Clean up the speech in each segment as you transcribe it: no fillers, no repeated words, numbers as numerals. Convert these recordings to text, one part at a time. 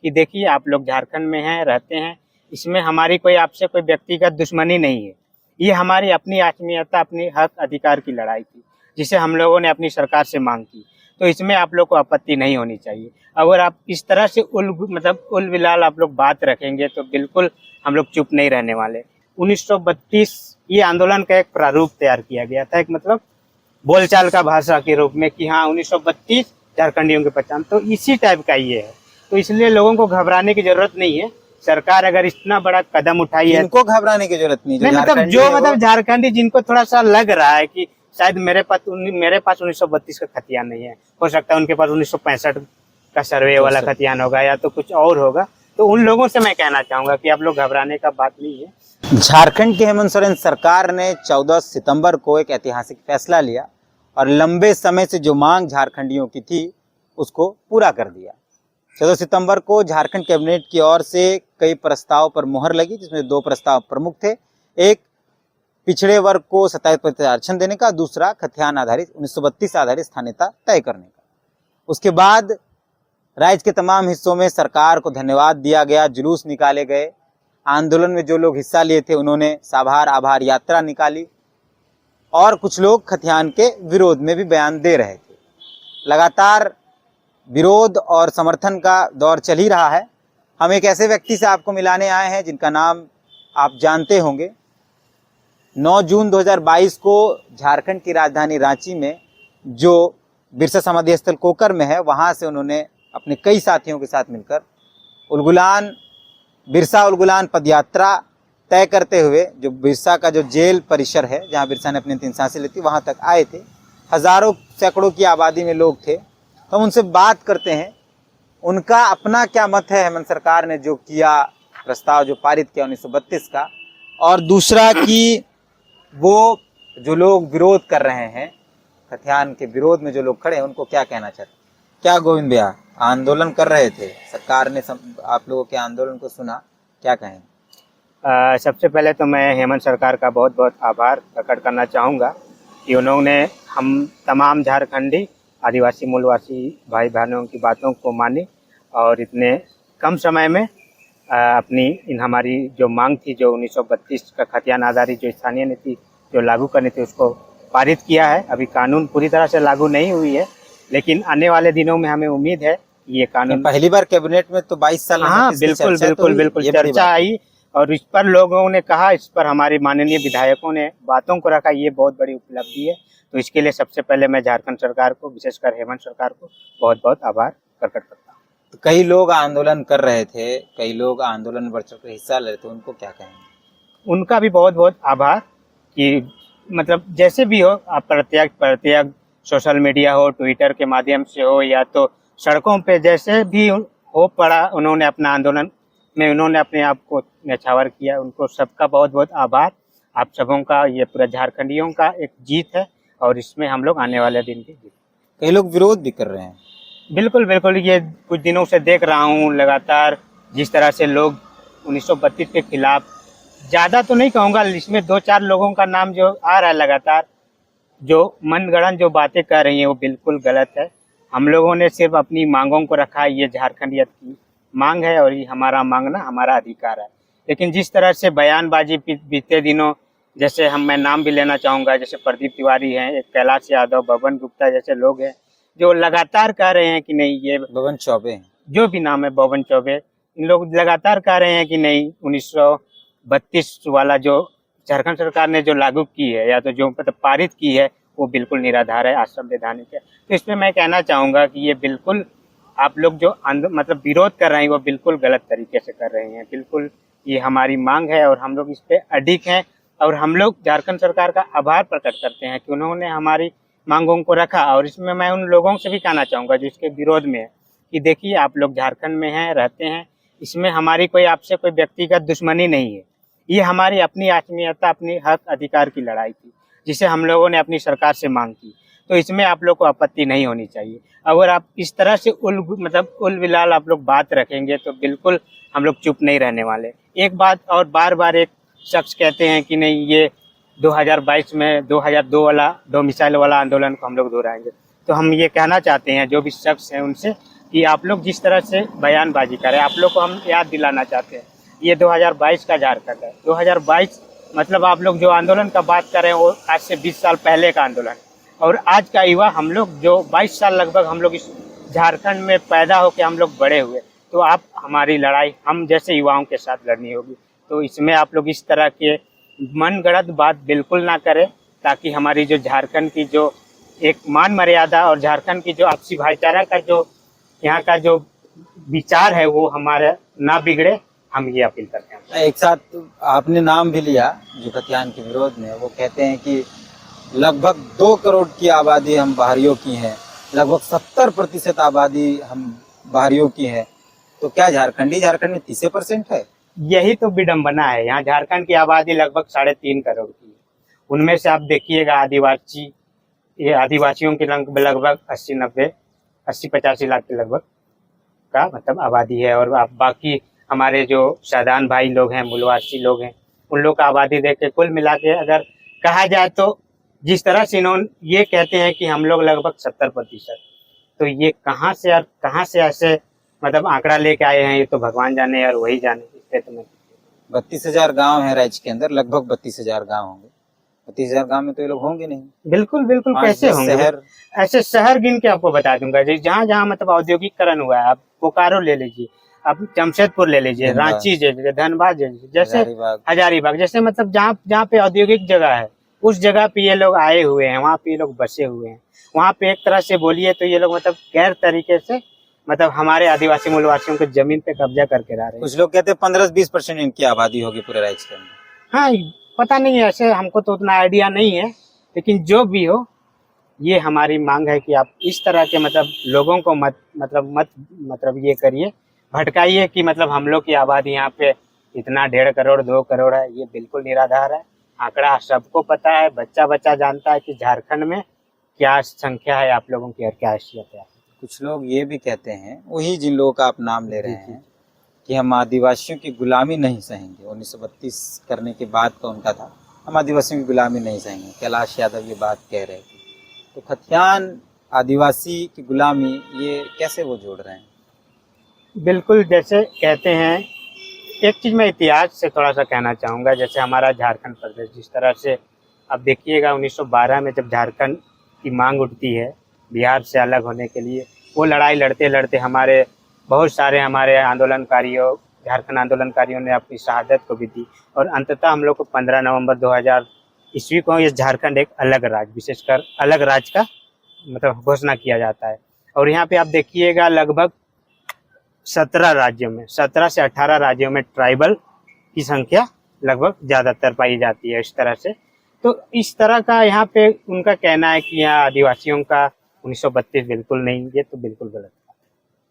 कि देखिए आप लोग झारखंड में हैं, रहते हैं, इसमें हमारी कोई आपसे कोई व्यक्तिगत दुश्मनी नहीं है। ये हमारी अपनी आत्मीयता, अपनी हक अधिकार की लड़ाई थी, जिसे हम लोगों ने अपनी सरकार से मांग की। तो इसमें आप लोग को आपत्ति नहीं होनी चाहिए। अगर आप इस तरह से उल बिलाल आप लोग बात रखेंगे तो बिल्कुल हम लोग चुप नहीं रहने वाले। 1932 ये आंदोलन का एक प्रारूप तैयार किया गया था, एक बोलचाल का भाषा के रूप में कि हाँ 1932 झारखंडियों की पहचान, तो इसी टाइप का ये है। तो इसलिए लोगों को घबराने की जरूरत नहीं है। सरकार अगर इतना बड़ा कदम उठाई है, इनको घबराने की जरूरत नहीं। जो झारखंडी जिनको थोड़ा सा लग रहा है कि शायद मेरे पास 1932 का खतियान नहीं है, हो सकता है उनके पास 1965 का सर्वे वाला खतियान होगा या तो कुछ और होगा, तो उन लोगों से मैं कहना चाहूंगा कि आप लोग घबराने का बात नहीं है। झारखंड की हेमंत सोरेन सरकार ने 14 सितंबर को एक ऐतिहासिक फैसला लिया और लंबे समय से जो मांग झारखंडियों की थी उसको पूरा कर दिया। 14 सितंबर को झारखंड कैबिनेट की ओर से कई प्रस्ताव पर मुहर लगी, जिसमें 2 प्रस्ताव प्रमुख थे। एक पिछड़े वर्ग को 27% आरक्षण देने का, दूसरा खतियान आधारित 1932 आधारित स्थानीयता तय करने का। उसके बाद राज्य के तमाम हिस्सों में सरकार को धन्यवाद दिया गया, जुलूस निकाले गए। आंदोलन में जो लोग हिस्सा लिए थे उन्होंने साभार आभार यात्रा निकाली और कुछ लोग खतियान के विरोध में भी बयान दे रहे थे। लगातार विरोध और समर्थन का दौर चल ही रहा है। हम एक ऐसे व्यक्ति से आपको मिलाने आए हैं जिनका नाम आप जानते होंगे। 9 जून 2022 को झारखंड की राजधानी रांची में जो बिरसा समाधि स्थल कोकर में है, वहां से उन्होंने अपने कई साथियों के साथ मिलकर बिरसा उलगुलान पदयात्रा तय करते हुए जो बिरसा का जो जेल परिसर है जहां बिरसा ने अपनी अंतिम सांसें ली थी, वहां तक आए थे। हजारों सैकड़ों की आबादी में लोग थे। तो हम उनसे बात करते हैं, उनका अपना क्या मत है हेमंत सरकार ने जो किया, प्रस्ताव जो पारित किया 1932 का, और दूसरा कि वो जो लोग विरोध कर रहे हैं, खतियान के विरोध में जो लोग खड़े हैं, उनको क्या कहना चाहते हैं। क्या गोविंद भैया, आंदोलन कर रहे थे, सरकार ने आप लोगों के आंदोलन को सुना, क्या कहें। सबसे पहले तो मैं हेमंत सरकार का बहुत बहुत आभार प्रकट करना चाहूँगा कि उन्होंने हम तमाम झारखंडी आदिवासी मूलवासी भाई बहनों की बातों को मानी और इतने कम समय में अपनी हमारी जो मांग थी, जो 1932 का खतियान आधारित जो स्थानीय नीति जो लागू करनी थी, उसको पारित किया है। अभी कानून पूरी तरह से लागू नहीं हुई है, लेकिन आने वाले दिनों में हमें उम्मीद है कि ये कानून पहली बार कैबिनेट में तो 22 साल हाँ बिल्कुल चर्चा आई और इस पर लोगों ने कहा, इस पर हमारे माननीय विधायकों ने बातों को रखा। ये बहुत बड़ी उपलब्धि है। तो इसके लिए सबसे पहले मैं झारखंड सरकार को, विशेषकर हेमंत सरकार को बहुत बहुत आभार प्रकट करता हूँ। तो कई लोग आंदोलन कर रहे थे, कई लोग आंदोलन बढ़ चढ़ कर हिस्सा ले रहे थे, उनको क्या कहेंगे। उनका भी बहुत बहुत आभार कि जैसे भी हो, आप प्रत्यक्ष सोशल मीडिया हो, ट्विटर के माध्यम से हो या तो सड़कों पे जैसे भी हो पड़ा, उन्होंने अपना आंदोलन में उन्होंने अपने आप को न्यौछावर किया। उनको सबका बहुत बहुत आभार। आप सबों का, ये पूरा झारखंडियों का एक जीत है और इसमें हम लोग आने वाले दिन की जीत। कई लोग विरोध भी कर रहे हैं। बिल्कुल ये कुछ दिनों से देख रहा हूँ लगातार जिस तरह से लोग 1932 के खिलाफ, ज़्यादा तो नहीं कहूँगा, इसमें 2-4 लोगों का नाम जो आ रहा है लगातार, जो मनगढ़ंत जो बातें कर रही हैं वो बिल्कुल गलत है। हम लोगों ने सिर्फ अपनी मांगों को रखा है। ये झारखंडियत की मांग है और ये हमारा मांगना हमारा अधिकार है। लेकिन जिस तरह से बयानबाजी बीते दिनों, जैसे मैं नाम भी लेना चाहूँगा, जैसे प्रदीप तिवारी हैं, एक कैलाश यादव, बबन गुप्ता जैसे लोग हैं जो लगातार कह रहे हैं कि नहीं, ये बबन चौबे जो भी नाम है, बबन चौबे, इन लोग लगातार कह रहे हैं कि नहीं 1932 वाला जो झारखंड सरकार ने जो लागू की है या तो जो पारित की है वो बिल्कुल निराधार है, असंवैधानिक है। तो इसमें मैं कहना चाहूँगा कि ये बिल्कुल आप लोग जो विरोध कर रहे हैं वो बिल्कुल गलत तरीके से कर रहे हैं। बिल्कुल ये हमारी मांग है और हम लोग इस पे अडिग हैं और हम लोग झारखंड सरकार का आभार प्रकट करते हैं कि उन्होंने हमारी मांगों को रखा। और इसमें मैं उन लोगों से भी कहना चाहूँगा जो इसके विरोध में है कि देखिए आप लोग झारखंड में हैं, रहते हैं, इसमें हमारी कोई आपसे कोई व्यक्तिगत दुश्मनी नहीं है। ये हमारी अपनी आत्मीयता, अपनी हक अधिकार की लड़ाई थी, जिसे हम लोगों ने अपनी सरकार से मांग की। तो इसमें आप लोग को आपत्ति नहीं होनी चाहिए। अगर आप इस तरह से उल बिलाल आप लोग बात रखेंगे तो बिल्कुल हम लोग चुप नहीं रहने वाले। एक बात और बार बार एक शख्स कहते हैं कि नहीं ये 2022 में 2002 वाला डोमिसाइल वाला आंदोलन को हम लोग दोहराएंगे। तो हम ये कहना चाहते हैं जो भी शख्स हैं उनसे कि आप लोग जिस तरह से बयानबाजी करें, आप लोग को हम याद दिलाना चाहते हैं, ये 2022 का झारखंड है। 2022 मतलब आप लोग जो आंदोलन का बात कर रहे हैं वो आज से 20 साल पहले का आंदोलन, और आज का युवा हम लोग जो 22 साल लगभग हम लोग इस झारखंड में पैदा होकर हम लोग बड़े हुए, तो आप हमारी लड़ाई हम जैसे युवाओं के साथ लड़नी होगी। तो इसमें आप लोग इस तरह के मनगढ़ंत बात बिल्कुल ना करें, ताकि हमारी जो झारखंड की जो एक मान मर्यादा और झारखंड की जो आपसी भाईचारा का जो यहाँ का जो विचार है वो हमारे ना बिगड़े, हम ये अपील करते हैं। एक साथ आपने नाम भी लिया जो खतियान के विरोध में, वो कहते हैं कि लगभग 2 करोड़ की आबादी हम बाहरियों की है, लगभग 70% आबादी हम बाहरियों की है, तो क्या झारखंड में 30% है? यही तो विडंबना है। यहाँ झारखंड की आबादी लगभग 3.5 करोड़ की है। उनमें से आप देखिएगा आदिवासियों की लगभग 80-85 लाख के लगभग का मतलब आबादी है, और आप बाकी हमारे जो साधारण भाई लोग हैं, मूलवासी लोग हैं, उन लोग का आबादी देख के कुल मिला के अगर कहा जाए तो जिस तरह से इन्होंने ये कहते हैं कि हम लोग लगभग 70%, तो ये कहाँ से और कहाँ से ऐसे मतलब आंकड़ा लेके आए हैं, ये तो भगवान जाने और वही जाने। इससे तो मैं 32,000 गांव है राज्य के अंदर, लगभग 32,000 गांव होंगे। 32,000 गांव में तो ये लोग होंगे नहीं। बिल्कुल बिल्कुल, कैसे होंगे शहर? ऐसे शहर गिन के आपको बता दूंगा, जहाँ जहाँ मतलब औद्योगिकरण हुआ है, आप बोकारो ले लीजिए, आप जमशेदपुर ले लीजिए, रांची ले लीजिए, धनबाद ले लीजिए, जैसे हजारीबाग, जैसे मतलब जहाँ पे औद्योगिक जगह है उस जगह पे ये लोग आए हुए हैं, वहाँ पे ये लोग बसे हुए हैं। वहाँ पे एक तरह से बोलिए तो ये लोग मतलब गैर तरीके से मतलब हमारे आदिवासी मूलवासियों के जमीन पे कब्जा करके रह रहे हैं। कुछ लोग कहते हैं 15-20% इनकी आबादी होगी पूरे राज्य के अंदर। हाँ, पता नहीं है, ऐसे हमको तो उतना आइडिया नहीं है, लेकिन जो भी हो ये हमारी मांग है कि आप इस तरह के मतलब लोगों को मत ये करिए, भटकाइए कि मतलब हम लोग की आबादी यहाँ पे इतना 1.5 करोड़ 2 करोड़ है। ये बिल्कुल निराधार है। आंकड़ा सबको पता है, बच्चा बच्चा जानता है कि झारखंड में क्या संख्या है आप लोगों की और क्या हैसियत है। कुछ लोग ये भी कहते हैं, वही जिन लोगों का आप नाम ले रहे हैं, कि हम आदिवासियों की गुलामी नहीं सहेंगे। 1932 करने के बाद का उनका था, हम आदिवासियों की गुलामी नहीं सहेंगे। कैलाश यादव ये बात कह रहे थे, तो खतियान आदिवासी की गुलामी ये कैसे वो जोड़ रहे हैं? बिल्कुल, जैसे कहते हैं, एक चीज़ मैं इतिहास से थोड़ा सा कहना चाहूँगा। जैसे हमारा झारखंड प्रदेश जिस तरह से अब देखिएगा 1912 में जब झारखंड की मांग उठती है बिहार से अलग होने के लिए, वो लड़ाई लड़ते लड़ते हमारे बहुत सारे आंदोलनकारियों, झारखंड आंदोलनकारियों ने अपनी शहादत को भी दी, और अंततः हम लोग को 15 नवंबर 2000 ईस्वी को ये झारखंड एक अलग राज्य, विशेषकर अलग राज्य का मतलब घोषणा किया जाता है। और यहाँ पे आप देखिएगा लगभग 17 राज्यों में, 17 से 18 राज्यों में ट्राइबल की संख्या लगभग ज़्यादातर पाई जाती है। इस तरह से तो इस तरह का यहाँ पे उनका कहना है कि यहाँ आदिवासियों का 1932 बिल्कुल नहीं, ये तो बिल्कुल गलत है।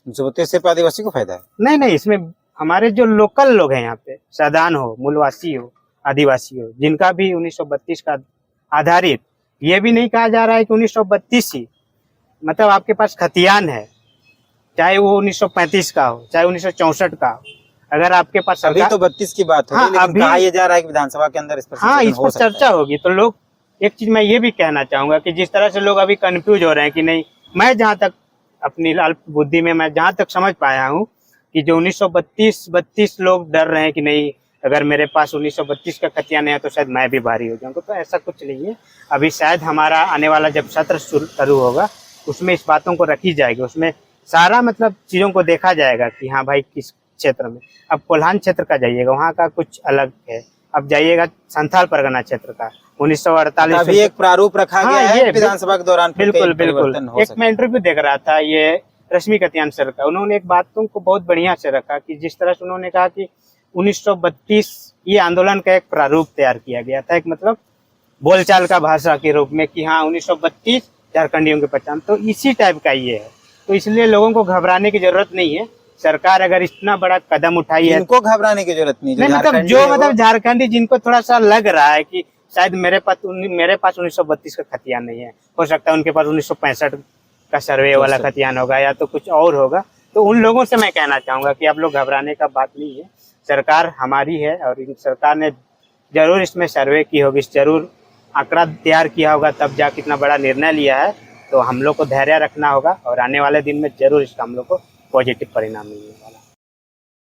1932 से आदिवासी को फायदा है? नहीं, इसमें हमारे जो लोकल लोग हैं यहाँ पे, साधारण हो, मूलवासी हो, आदिवासी हो, जिनका भी 1932 का आधारित, ये भी नहीं कहा जा रहा है कि 1932 ही मतलब आपके पास खतियान है, चाहे वो 1935 का हो, चाहे 1964 का हो, अगर आपके पास अभी तो 32 की बात हो रही है, लेकिन कहा यह जा रहा है कि विधानसभा के अंदर इस पर इस पर चर्चा होगी। तो लोग, एक चीज मैं ये भी कहना चाहूंगा कि जिस तरह से लोग अभी कंफ्यूज हो रहे हैं कि नहीं, मैं जहां तक अपनी अल्प बुद्धि में मैं जहां तक समझ पाया हूँ कि जो 1932 लोग डर रहे हैं कि नहीं, अगर मेरे पास 1932 का खतियान है तो शायद मैं भी भारी हो जाऊंगा, तो ऐसा कुछ नहीं है। अभी शायद हमारा आने वाला जब सत्र शुरू होगा उसमें इस बातों को रखी जाएगी, उसमें सारा मतलब चीजों को देखा जाएगा कि हाँ भाई किस क्षेत्र में। अब कोल्हान क्षेत्र का जाइएगा, वहाँ का कुछ अलग है। अब जाइएगा संथाल परगना क्षेत्र का 1948 अभी एक प्रारूप रखा गया है विधानसभा के दौरान। बिल्कुल। एक मैं इंटरव्यू देख रहा था, ये रश्मि कतियान सर का, उन्होंने एक बातों को बहुत बढ़िया से रखा कि जिस तरह से उन्होंने कहा कि 1932 ये आंदोलन का एक प्रारूप तैयार किया गया था, एक मतलब बोलचाल का भाषा के रूप में कि हाँ 1932 झारखंडियों की पहचान, तो इसी टाइप का ये है। तो इसलिए लोगों को घबराने की जरूरत नहीं है। सरकार अगर इतना बड़ा कदम उठाई है, इनको घबराने की जरूरत नहीं, मतलब झारखंडी जिनको थोड़ा सा लग रहा है कि शायद मेरे पास 1932 का खतियान नहीं है, हो सकता है उनके पास 1965 का सर्वे वाला खतियान होगा या तो कुछ और होगा, तो उन लोगों से मैं कहना चाहूंगा कि आप लोग घबराने का बात नहीं है। सरकार हमारी है और सरकार ने जरूर इसमें सर्वे की होगी, जरूर आंकड़ा तैयार किया होगा, तब जाके इतना बड़ा निर्णय लिया है। तो हम लोग को धैर्य रखना होगा और आने वाले दिन में जरूर इसका हम लोग को पॉजिटिव परिणाम मिलने वाला है।